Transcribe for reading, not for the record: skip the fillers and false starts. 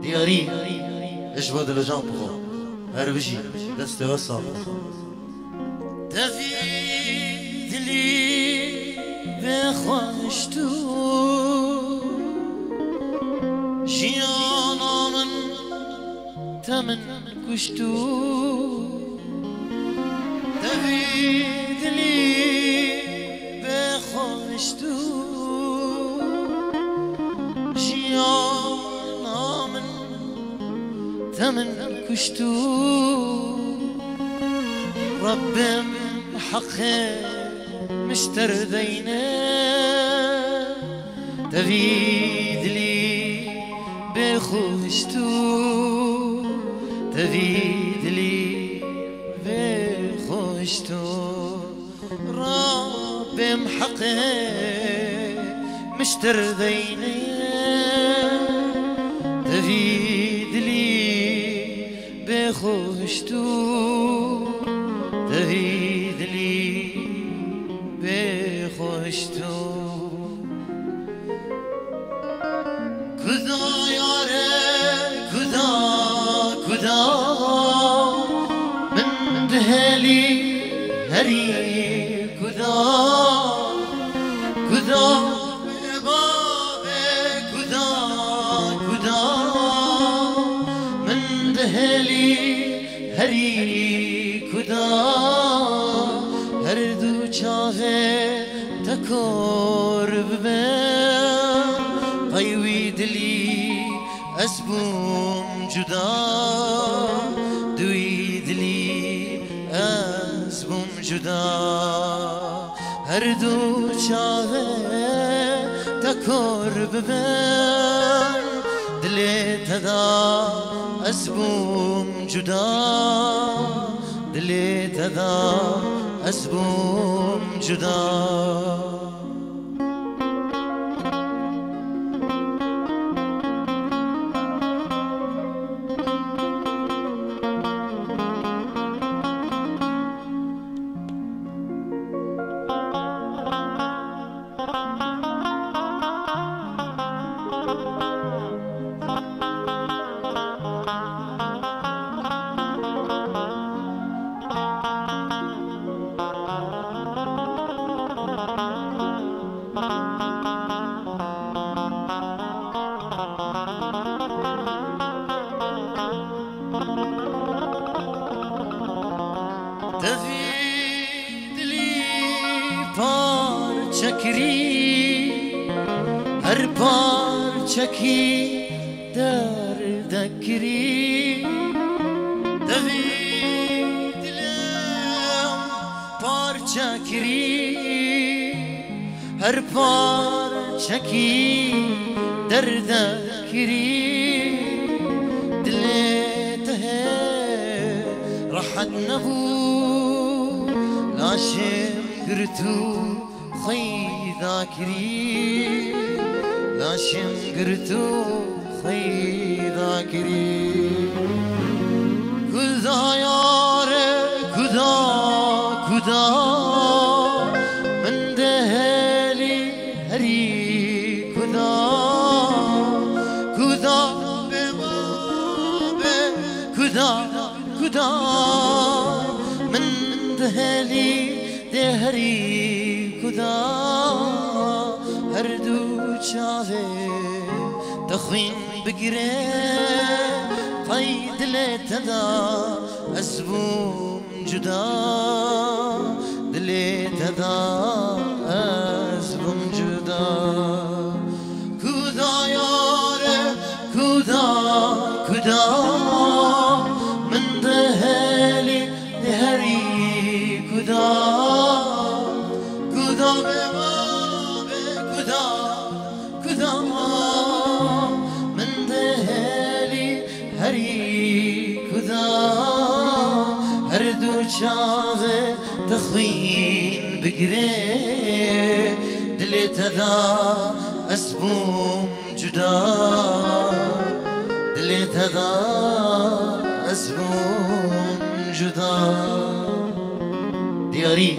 دیاری اش بود لجام بخو هر بجی دست وصل دفی دلی بخوش تو جیانا من تمن کشتو دفی دلی بخوش تو جیانا من تمن کشتو ربم حقه مشتر ذينا تفيد لي بخوشتو تفيد لي بخوشتو ربم حقه مشتر ذينا تفيد لي بخوشتو تفيد لي بخوشتو كذا ياري كذا كذا من دهلي هري كذا كذا بابي كذا كذا من دهلي هري كذا هردو چاوه تکور ببن قیوی دلی اسبوم جدا دوی دلی اسبوم جدا هردو چاوه تکور ببن دلی تدا اسبوم جدا دلی تدا اسبوم جدا تفيد لي parçakiri her parçaki derdekiri تفيد لي parçakiri her parçaki derdekiri دلته راحت نبو لاشم قرتو خي ذاكري لاشم قرتو خي ذاكري كذا ياري كذا كذا من دهلي هري كذا كذا ببابي كذا كذا من دهلي دهري كذا هردو چاوه تخوين بگره قيد لتدا اسبوم جدا دلتدا اسبوم جدا كذا ياري كذا كذا من دهلي دهري كذا كذا ببابي كذا كذا من دهلي هري كذا هردو چاوه تخوين بگره دلي تدا اسبوم جدا دلي تدا اسبوم جدا دیاری